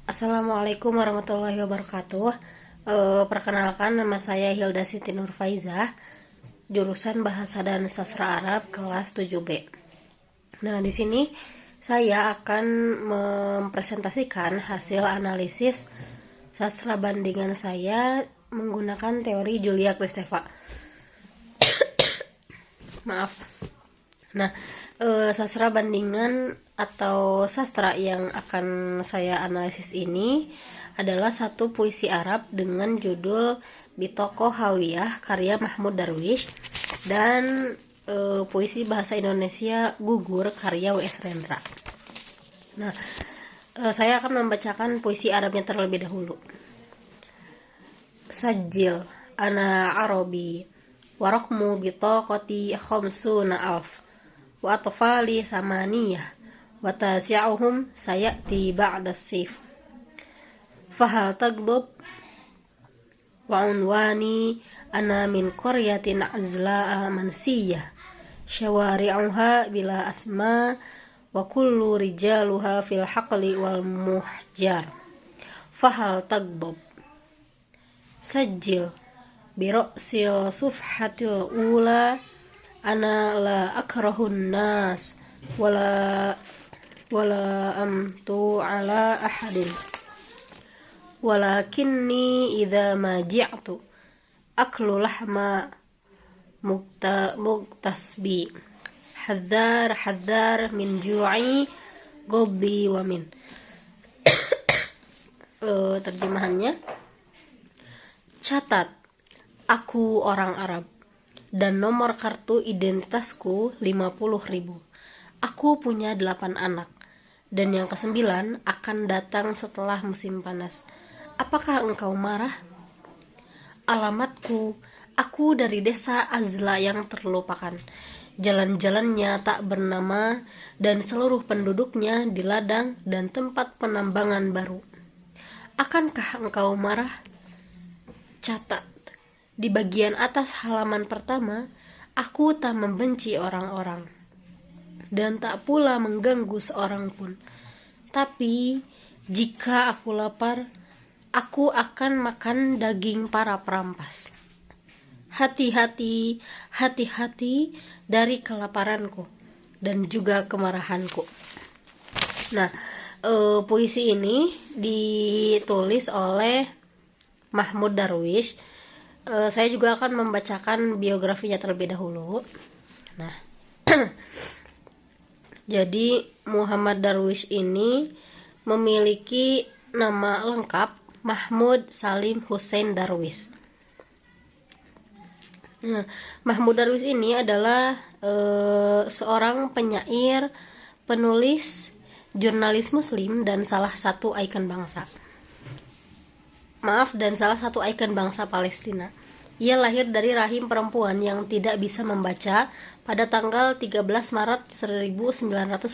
Assalamualaikum warahmatullahi wabarakatuh. Perkenalkan, nama saya Hilda Siti Nurfaizah, jurusan Bahasa dan Sastra Arab kelas 7B. Nah, di sini saya akan mempresentasikan hasil analisis sastra bandingan saya menggunakan teori Julia Kristeva. Maaf. Nah, sastra bandingan atau sastra yang akan saya analisis ini adalah satu puisi Arab dengan judul Bitoko Hawiyah karya Mahmud Darwish dan puisi bahasa Indonesia Gugur karya W.S. Rendra. Nah, saya akan membacakan puisi Arabnya terlebih dahulu. Sajil ana Arabi warokmu bitokoti khamsuna alf wa atfali thamaniyah wa tasi'uhum sayati ba'da sif fahal tagdob wa unwani ana min qaryatin azla'a mansiyah syawari'uha bila asma wa kullu rijaluha fil haqli wal muhjar fahal tagdob sajil biroksil sufhatil ula ana la akrahun nas wala amtu ala ahadin walakinni idza ma ji'tu aklu lahma muktasbi haddar min ju'i gobi wa min. Terjemahannya, catat, aku orang Arab dan nomor kartu identitasku 50.000. Aku punya 8 anak dan yang ke-9 akan datang setelah musim panas. Apakah engkau marah? Alamatku, aku dari desa Azla yang terlupakan. Jalan-jalannya tak bernama dan seluruh penduduknya di ladang dan tempat penambangan baru. Akankah engkau marah? Catat, di bagian atas halaman pertama, aku tak membenci orang-orang dan tak pula mengganggu seorang pun. Tapi jika aku lapar, aku akan makan daging para perampas. Hati-hati, hati-hati dari kelaparanku dan juga kemarahanku. Nah, puisi ini ditulis oleh Mahmud Darwish. Saya juga akan membacakan biografinya terlebih dahulu. Nah, jadi Muhammad Darwish ini memiliki nama lengkap Mahmud Salim Hussein Darwish. Nah, Mahmud Darwish ini adalah seorang penyair, penulis, jurnalis Muslim dan salah satu ikon bangsa Palestina. Ia lahir dari rahim perempuan yang tidak bisa membaca pada tanggal 13 Maret 1941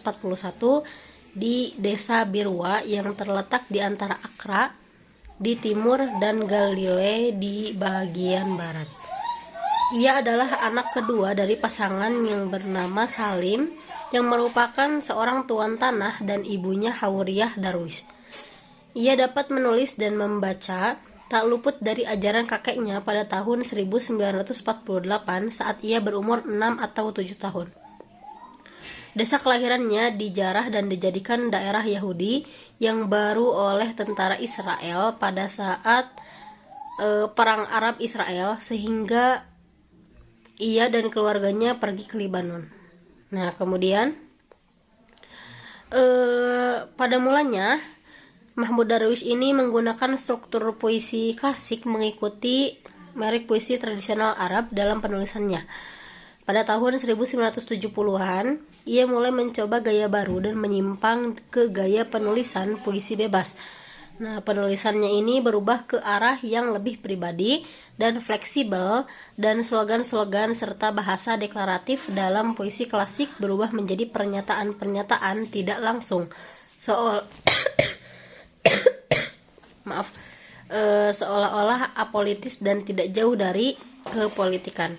di desa Birwa yang terletak di antara Akra di timur dan Galilea di bagian barat. Ia adalah anak kedua dari pasangan yang bernama Salim yang merupakan seorang tuan tanah dan ibunya Hawriyah Darwish. Ia dapat menulis dan membaca tak luput dari ajaran kakeknya pada tahun 1948 saat ia berumur 6 atau 7 tahun. Desa kelahirannya dijarah dan dijadikan daerah Yahudi yang baru oleh tentara Israel pada saat Perang Arab Israel sehingga ia dan keluarganya pergi ke Lebanon. Nah, kemudian pada mulanya Mahmud Darwish ini menggunakan struktur puisi klasik mengikuti merek puisi tradisional Arab dalam penulisannya. Pada tahun 1970-an, ia mulai mencoba gaya baru dan menyimpang ke gaya penulisan puisi bebas. Nah, penulisannya ini berubah ke arah yang lebih pribadi dan fleksibel, dan slogan-slogan serta bahasa deklaratif dalam puisi klasik berubah menjadi pernyataan-pernyataan tidak langsung seolah-olah apolitis dan tidak jauh dari kepolitikan.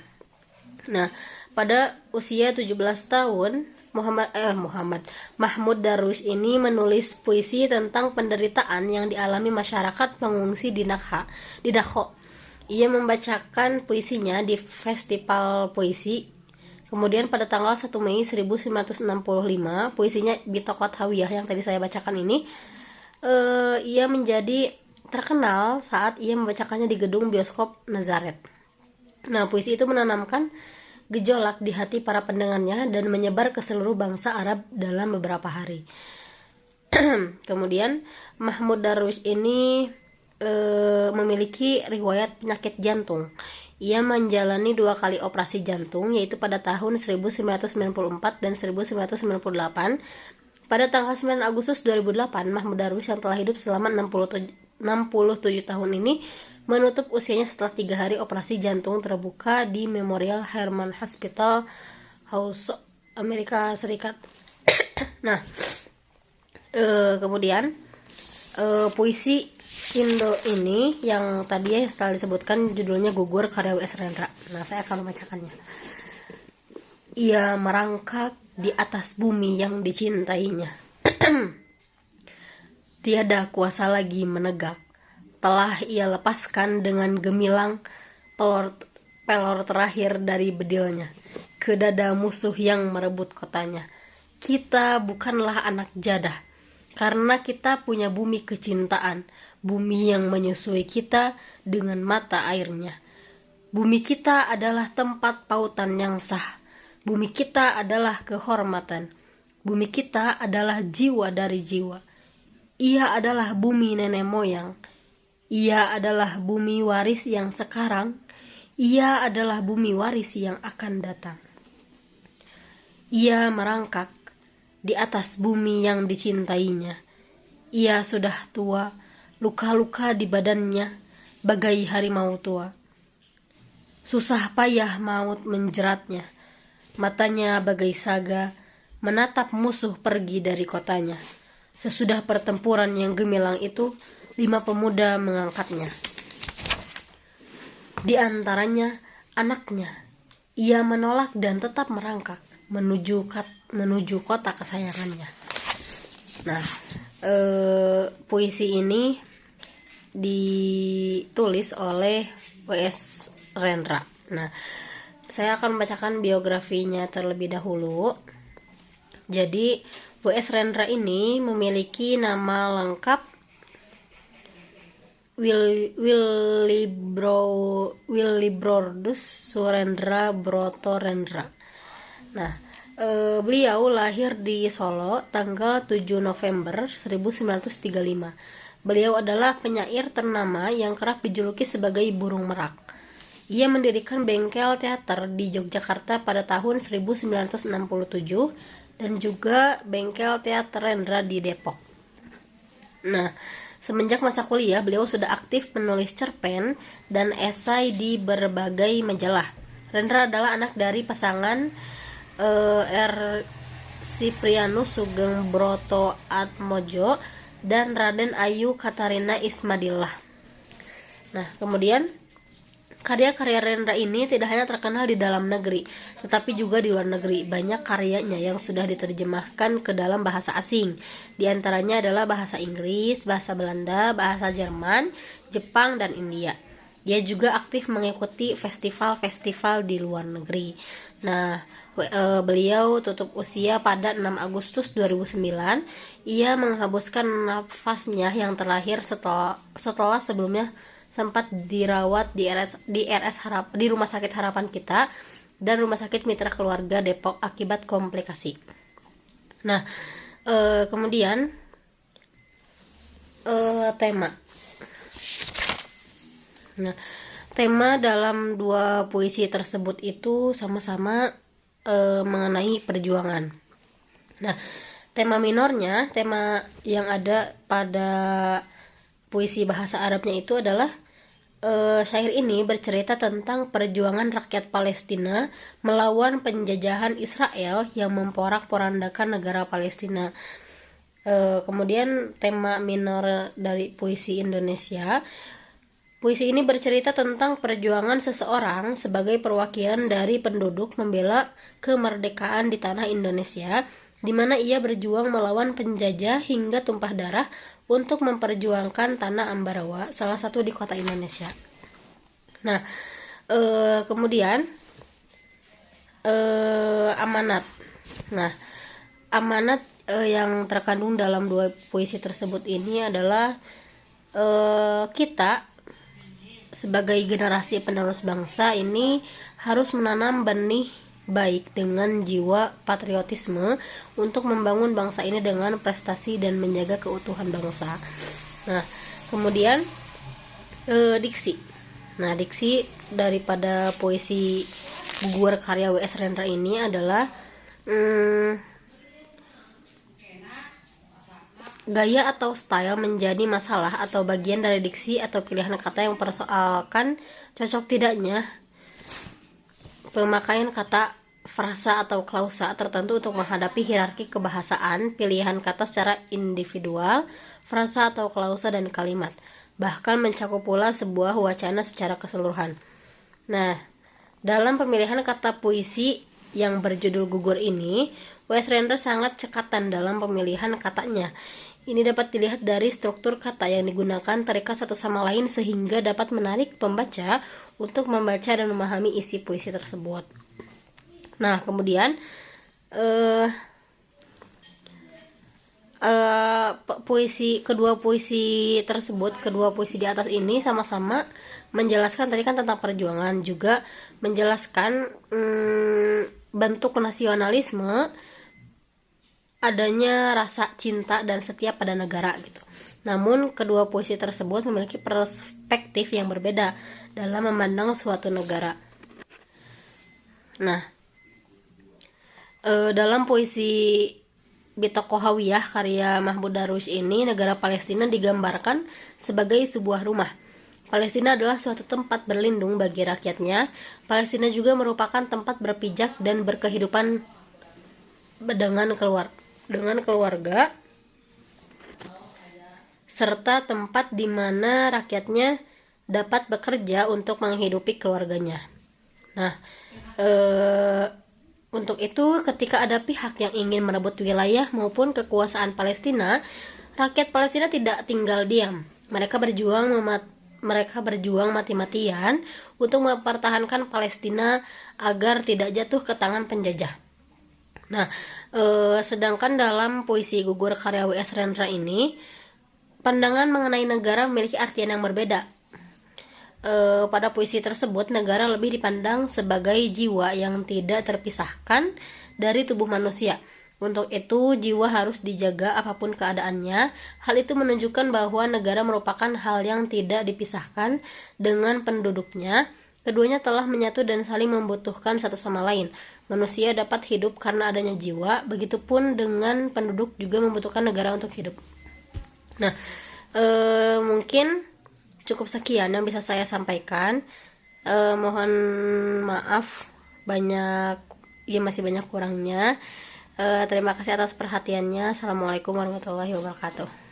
Nah, pada usia 17 tahun, Mahmud Darwish ini menulis puisi tentang penderitaan yang dialami masyarakat pengungsi di Dachau. Ia membacakan puisinya di festival puisi. Kemudian pada tanggal 1 Mei 1965, puisinya Bitokot Hawiyah yang tadi saya bacakan ini, ia menjadi terkenal saat ia membacakannya di gedung bioskop Nazaret. Nah, puisi itu menanamkan gejolak di hati para pendengarnya dan menyebar ke seluruh bangsa Arab dalam beberapa hari. Kemudian Mahmud Darwish ini memiliki riwayat penyakit jantung. Ia menjalani 2 kali operasi jantung, yaitu pada tahun 1994 dan 1998. Pada tanggal 9 Agustus 2008, Mahmud Darwish yang telah hidup selama 67 tahun ini menutup usianya setelah 3 hari operasi jantung terbuka di Memorial Hermann Hospital, House, Amerika Serikat. Nah, kemudian puisi Indo ini yang tadi ya setelah disebutkan judulnya Gugur karya W.S. Rendra. Nah, saya akan membacakannya. Ia merangkak di atas bumi yang dicintainya. Tiada kuasa lagi menegak. Telah ia lepaskan dengan gemilang pelor terakhir dari bedilnya ke dada musuh yang merebut kotanya. Kita bukanlah anak jadah, karena kita punya bumi kecintaan, bumi yang menyusui kita dengan mata airnya. Bumi kita adalah tempat pautan yang sah. Bumi kita adalah kehormatan. Bumi kita adalah jiwa dari jiwa. Ia adalah bumi nenek moyang. Ia adalah bumi waris yang sekarang. Ia adalah bumi waris yang akan datang. Ia merangkak di atas bumi yang dicintainya. Ia sudah tua, luka-luka di badannya, bagai harimau tua. Susah payah maut menjeratnya. Matanya bagai saga, menatap musuh pergi dari kotanya. Sesudah pertempuran yang gemilang itu, 5 pemuda mengangkatnya. Di antaranya anaknya. Ia menolak dan tetap merangkak menuju kota kesayangannya. Nah, puisi ini ditulis oleh W.S. Rendra. Nah, saya akan membacakan biografinya terlebih dahulu. Jadi, W.S. Rendra ini memiliki nama lengkap Willibrordus Surendra Broto Rendra. Nah, beliau lahir di Solo tanggal 7 November 1935. Beliau adalah penyair ternama yang kerap dijuluki sebagai burung merak. Ia mendirikan bengkel teater di Yogyakarta pada tahun 1967 dan juga bengkel teater Rendra di Depok. Nah, semenjak masa kuliah, beliau sudah aktif menulis cerpen dan esai di berbagai majalah. Rendra adalah anak dari pasangan R. Cyprianus Sugeng Broto Atmojo dan Raden Ayu Katarina Ismadillah. Nah, kemudian karya-karya Rendra ini tidak hanya terkenal di dalam negeri, tetapi juga di luar negeri. Banyak karyanya yang sudah diterjemahkan ke dalam bahasa asing. Di antaranya adalah bahasa Inggris, bahasa Belanda, bahasa Jerman, Jepang, dan India. Dia juga aktif mengikuti festival-festival di luar negeri. Nah, beliau tutup usia pada 6 Agustus 2009. Ia menghembuskan nafasnya yang terakhir setelah sebelumnya sempat dirawat di Rumah Sakit Harapan Kita dan Rumah Sakit Mitra Keluarga Depok akibat komplikasi. Nah, kemudian tema. Nah, tema dalam 2 puisi tersebut itu sama-sama mengenai perjuangan. Nah, tema minornya, tema yang ada pada puisi bahasa Arabnya itu adalah syair ini bercerita tentang perjuangan rakyat Palestina melawan penjajahan Israel yang memporak-porandakan negara Palestina. Kemudian tema minor dari puisi Indonesia Puisi ini bercerita tentang perjuangan seseorang sebagai perwakilan dari penduduk membela kemerdekaan di tanah Indonesia, di mana ia berjuang melawan penjajah hingga tumpah darah untuk memperjuangkan tanah Ambarawa, salah satu di kota Indonesia. Nah, kemudian amanat. Nah, amanat yang terkandung dalam dua puisi tersebut ini adalah kita sebagai generasi penerus bangsa ini harus menanam benih baik dengan jiwa patriotisme untuk membangun bangsa ini dengan prestasi dan menjaga keutuhan bangsa. Nah, kemudian diksi. Nah, diksi daripada puisi Gugur karya W.S. Rendra ini adalah gaya atau style menjadi masalah atau bagian dari diksi atau pilihan kata yang mempersoalkan cocok tidaknya pemakaian kata, frasa atau klausa tertentu untuk menghadapi hierarki kebahasaan, pilihan kata secara individual, frasa atau klausa dan kalimat, bahkan mencakup pula sebuah wacana secara keseluruhan. Nah, dalam pemilihan kata puisi yang berjudul Gugur ini, W.S. Rendra sangat cekatan dalam pemilihan katanya. Ini dapat dilihat dari struktur kata yang digunakan terikat satu sama lain sehingga dapat menarik pembaca untuk membaca dan memahami isi puisi tersebut. Nah, kemudian kedua puisi di atas ini sama-sama menjelaskan tadi kan tentang perjuangan, juga menjelaskan bentuk nasionalisme, adanya rasa cinta dan setia pada negara gitu. Namun kedua puisi tersebut memiliki perspektif yang berbeda dalam memandang suatu negara. Nah, dalam puisi Bitokohawiyah karya Mahmud Darwish ini, negara Palestina digambarkan sebagai sebuah rumah. Palestina adalah suatu tempat berlindung bagi rakyatnya. Palestina juga merupakan tempat berpijak dan berkehidupan dengan keluarga, serta tempat di mana rakyatnya dapat bekerja untuk menghidupi keluarganya. Nah, untuk itu ketika ada pihak yang ingin merebut wilayah maupun kekuasaan Palestina, rakyat Palestina tidak tinggal diam. Mereka berjuang mati-matian untuk mempertahankan Palestina agar tidak jatuh ke tangan penjajah. Nah, sedangkan dalam puisi Gugur karya W.S. Rendra ini, pandangan mengenai negara memiliki artian yang berbeda. Pada puisi tersebut, negara lebih dipandang sebagai jiwa yang tidak terpisahkan dari tubuh manusia. Untuk itu, jiwa harus dijaga apapun keadaannya. Hal itu menunjukkan bahwa negara merupakan hal yang tidak dipisahkan dengan penduduknya. Keduanya telah menyatu dan saling membutuhkan satu sama lain. Manusia dapat hidup karena adanya jiwa, begitupun dengan penduduk juga membutuhkan negara untuk hidup. Nah, mungkin cukup sekian yang bisa saya sampaikan. Mohon maaf masih banyak kurangnya. Terima kasih atas perhatiannya. Assalamualaikum warahmatullahi wabarakatuh.